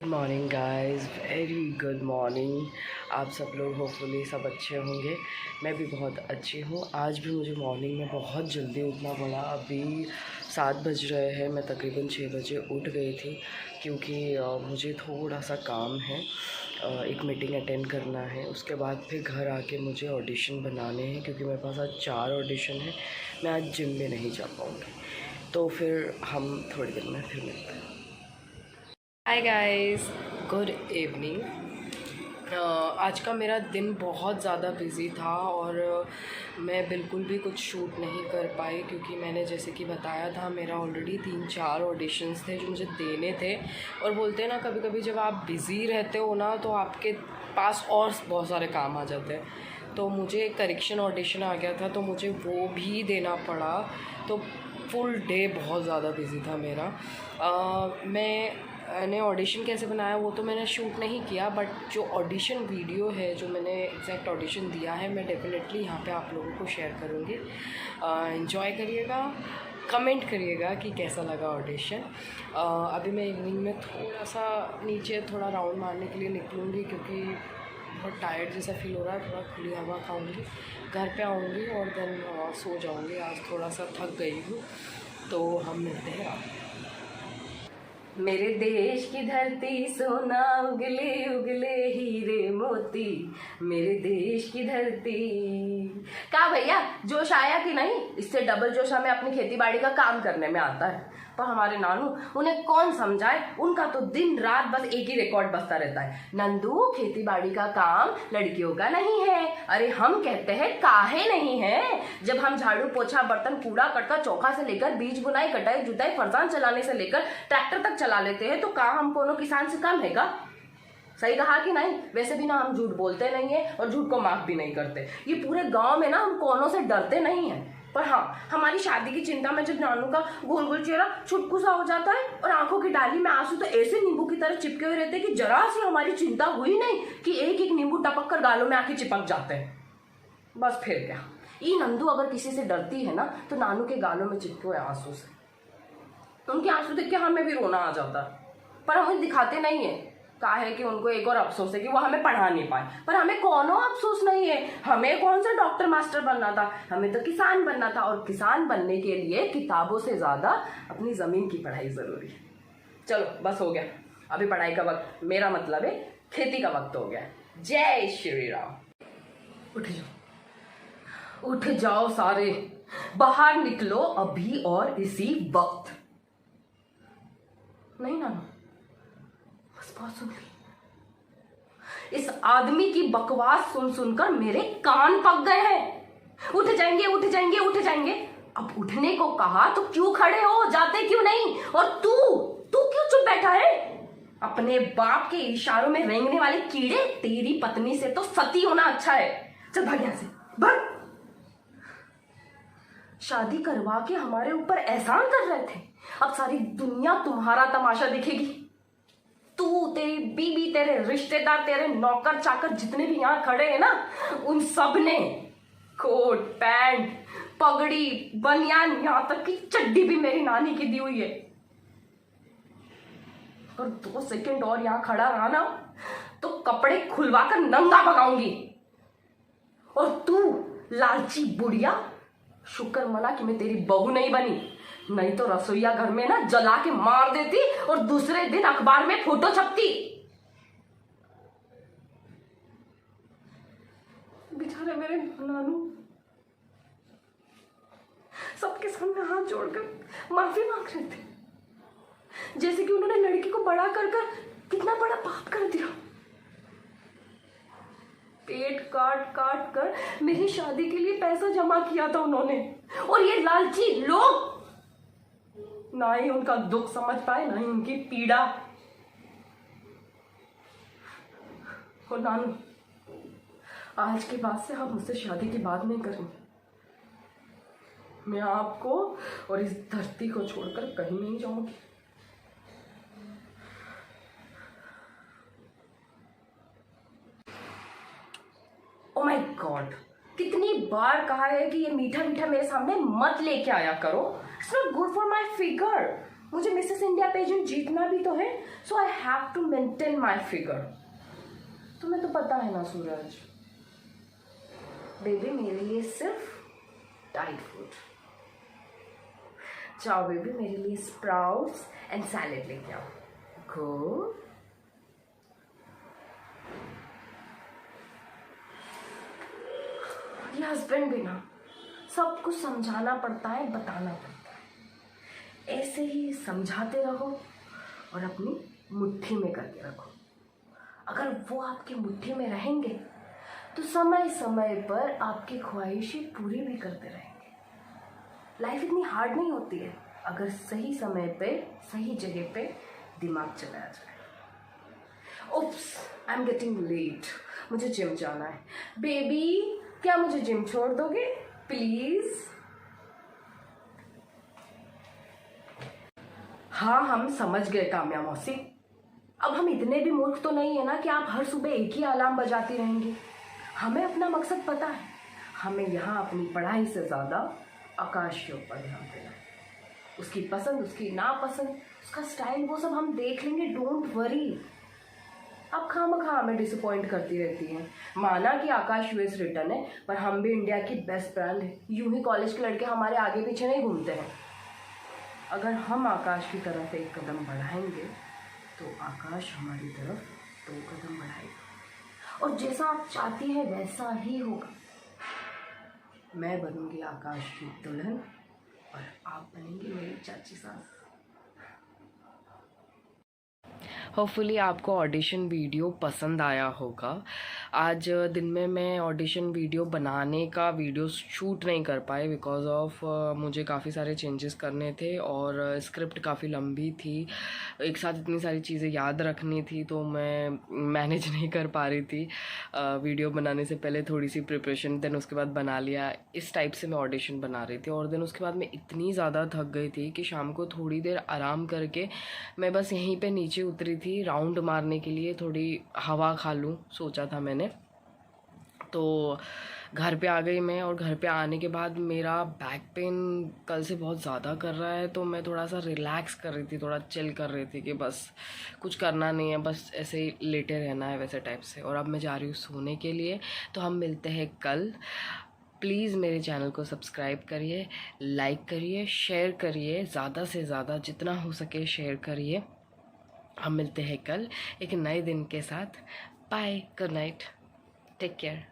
Good morning guys, very good morning. आप सब लोग होपफुली सब अच्छे होंगे। मैं भी बहुत अच्छी हूँ। आज भी मुझे मॉर्निंग में बहुत जल्दी उठना पड़ा। अभी 7 बज रहे हैं। मैं तकरीबन 6 बजे उठ गई थी क्योंकि मुझे थोड़ा सा काम है। एक मीटिंग अटेंड करना है, उसके बाद फिर घर आके मुझे ऑडिशन बनाने हैं क्योंकि मेरे पास आज 4 ऑडिशन है। मैं आज जिम में नहीं जा पाऊँगी, तो फिर हम थोड़ी देर में फिर मिलते हैं। Hi guys, good evening. आज का मेरा दिन बहुत ज़्यादा बिज़ी था और मैं बिल्कुल भी कुछ शूट नहीं कर पाई क्योंकि मैंने जैसे कि बताया था मेरा ऑलरेडी 3-4 ऑडिशंस थे जो मुझे देने थे। और बोलते हैं ना, कभी कभी जब आप बिज़ी रहते हो ना तो आपके पास और बहुत सारे काम आ जाते हैं। तो मुझे करेक्शन ऑडिशन आ गया था तो मुझे वो भी देना पड़ा। तो फुल डे बहुत ज़्यादा बिज़ी था मेरा। मैंने ऑडिशन कैसे बनाया वो तो मैंने शूट नहीं किया, बट जो ऑडिशन वीडियो है, जो मैंने एग्जैक्ट ऑडिशन दिया है, मैं डेफिनेटली यहाँ पे आप लोगों को शेयर करूँगी। एंजॉय करिएगा, कमेंट करिएगा कि कैसा लगा ऑडिशन। अभी मैं इवनिंग में थोड़ा सा नीचे थोड़ा राउंड मारने के लिए निकलूँगी क्योंकि बहुत टायर्ड जैसा फील हो रहा है। थोड़ा खुली हवा खाऊंगी, घर पे आऊँगी और देन सो जाऊँगी। आज थोड़ा सा थक गई हूँ, तो हम मिलते हैं रात में। मेरे देश की धरती सोना उगले उगले हीरे मोती, मेरे देश की धरती। क्या भैया, जोश आया कि नहीं? इससे डबल जोश हमें अपनी खेती बाड़ी का काम करने में आता है। पर हमारे नानू, उन्हें कौन समझाए, उनका तो दिन रात बस एक ही रिकॉर्ड बजता रहता है, नंदू खेती बाड़ी का काम लड़कियों का नहीं है। अरे हम कहते हैं काहे नहीं है? जब हम झाड़ू पोछा बर्तन कूड़ा कटका चौखा से लेकर बीज बुनाई कटाई जुताई फरसान चलाने से लेकर ट्रैक्टर तक चला लेते हैं, तो कहा हम कोनो किसान से कम है का? सही कहा कि नहीं? वैसे भी ना हम झूठ बोलते नहीं है और झूठ को माफ भी नहीं करते। ये पूरे गांव में ना हम कोनो से डरते नहीं है। पर हाँ, हमारी शादी की चिंता में जब नानू का गोल गोल चेहरा छुटकू सा हो जाता है और आंखों की डाली में आंसू तो ऐसे नींबू की तरह चिपके हुए रहते हैं कि जरा सी हमारी चिंता हुई नहीं कि एक एक नींबू टपक कर गालों में आके चिपक जाते हैं। बस फिर क्या, ये नंदू अगर किसी से डरती है ना तो नानू के गालों में चिपके हुए आंसू से। उनके आंसू देख के हमें भी रोना आ जाता है, पर हम दिखाते नहीं है। कहा है कि उनको एक और अफसोस है कि वो हमें पढ़ा नहीं पाए, पर हमें कोनो अफसोस नहीं है। हमें कौन सा डॉक्टर मास्टर बनना था, हमें तो किसान बनना था। और किसान बनने के लिए किताबों से ज्यादा अपनी जमीन की पढ़ाई जरूरी है। चलो बस हो गया, अभी पढ़ाई का वक्त, मेरा मतलब है खेती का वक्त हो गया। जय श्री राम। उठ जाओ, उठ जाओ सारे, बाहर निकलो अभी और इसी वक्त। नहीं ना, बस बात सुन ली। इस आदमी की बकवास सुन सुनकर मेरे कान पक गए हैं। उठ जाएंगे उठ जाएंगे उठ जाएंगे। अब उठने को कहा तो क्यों खड़े हो, जाते क्यों नहीं? और तू तू क्यों चुप बैठा है? अपने बाप के इशारों में रेंगने वाले कीड़े, तेरी पत्नी से तो सती होना अच्छा है। चल भाग यहां से, भाग। शादी करवा के हमारे ऊपर एहसान कर रहे थे, अब सारी दुनिया तुम्हारा तमाशा दिखेगी। तू, तेरी बीबी, तेरे रिश्तेदार, तेरे नौकर चाकर जितने भी यहाँ खड़े हैं ना, उन सब ने कोट पैंट पगड़ी बनियान, यहाँ तक कि चड्डी भी मेरी नानी की दी हुई है। और 2 सेकंड और यहाँ खड़ा रहा ना तो कपड़े खुलवाकर नंगा भगाऊंगी। और तू लालची बुढ़िया, शुक्र मना कि मैं तेरी बहू नहीं बनी, नहीं तो रसोईया घर में ना जला के मार देती और दूसरे दिन अखबार में फोटो छपती। बेचारे मेरे नानू सबके सामने हाथ जोड़कर माफी मांग रहे थे, जैसे कि उन्होंने लड़की को बड़ा कर कितना बड़ा पाप कर दिया। पेट काट काट कर मेरी शादी के लिए पैसा जमा किया था उन्होंने, और ये लालची लोग ना ही उनका दुख समझ पाए ना ही उनकी पीड़ा। और नानू, आज के बाद से हम मुझसे शादी की बात नहीं करेंगे। मैं आपको और इस धरती को छोड़कर कहीं नहीं जाऊंगी। ओ माय गॉड, कितनी बार कहा है कि ये मीठा मीठा मेरे सामने मत लेके आया करो। It's not good for my figure. मुझे मिसेस इंडिया पेजेंट जीतना भी तो है, so I have to maintain my figure. तुम्हें तो पता है ना सूरज, बेबी मेरे लिए सिर्फ डाइट फूड। जाओ बेबी मेरे लिए स्प्राउट्स एंड सैलेड लेके आओ। गो। ये हस्बैंड भी ना सब कुछ समझाना पड़ता है, बताना पड़ता है। ऐसे ही समझाते रहो और अपनी मुट्ठी में करके रखो। अगर वो आपकी मुट्ठी में रहेंगे तो समय समय पर आपकी ख्वाहिशें पूरी भी करते रहेंगे। लाइफ इतनी हार्ड नहीं होती है अगर सही समय पे सही जगह पे दिमाग चलाया जाए। उप्स, आई एम गेटिंग लेट, मुझे जिम जाना है। बेबी क्या मुझे जिम छोड़ दोगे प्लीज? हाँ हम समझ गए काम्या मौसी। अब हम इतने भी मूर्ख तो नहीं है ना कि आप हर सुबह एक ही अलार्म बजाती रहेंगी। हमें अपना मकसद पता है। हमें यहाँ अपनी पढ़ाई से ज़्यादा आकाश के ऊपर ध्यान देना है। उसकी पसंद, उसकी नापसंद, उसका स्टाइल, वो सब हम देख लेंगे। Don't worry. आप खामखा हमें डिसअपॉइंट करती रहती हैं। माना कि आकाश यूएस रिटर्न है, पर हम भी इंडिया की बेस्ट ब्रांड है। यूं ही कॉलेज के लड़के हमारे आगे पीछे नहीं घूमते हैं। अगर हम आकाश की तरफ एक कदम बढ़ाएंगे तो आकाश हमारी तरफ 2 कदम बढ़ाएगा। और जैसा आप चाहती हैं वैसा ही होगा। मैं बनूंगी आकाश की दुल्हन और आप बनेंगी मेरी चाची सास। होपफुली आपको ऑडिशन वीडियो पसंद आया होगा। आज दिन में मैं ऑडिशन वीडियो बनाने का वीडियो शूट नहीं कर पाए बिकॉज ऑफ मुझे काफ़ी सारे चेंजेस करने थे और स्क्रिप्ट काफ़ी लंबी थी। एक साथ इतनी सारी चीज़ें याद रखनी थी तो मैं मैनेज नहीं कर पा रही थी। वीडियो बनाने से पहले थोड़ी सी प्रिपरेशन, देन उसके बाद बना लिया। इस टाइप से मैं ऑडिशन बना रही थी और देन उसके बाद मैं इतनी ज़्यादा थक गई थी कि शाम को थोड़ी देर आराम करके मैं बस यहीं पे नीचे उतरी थी राउंड मारने के लिए, थोड़ी हवा खा लूँ सोचा था मैंने। तो घर पे आ गई मैं और घर पे आने के बाद मेरा बैक पेन कल से बहुत ज़्यादा कर रहा है, तो मैं थोड़ा सा रिलैक्स कर रही थी, थोड़ा चिल कर रही थी कि बस कुछ करना नहीं है, बस ऐसे ही लेटे रहना है वैसे टाइप से। और अब मैं जा रही हूँ सोने के लिए। तो हम मिलते हैं कल। प्लीज़ मेरे चैनल को सब्सक्राइब करिए, लाइक करिए, शेयर करिए, ज़्यादा से ज़्यादा जितना हो सके शेयर करिए। हम मिलते हैं कल एक नए दिन के साथ। Bye, good night, take care.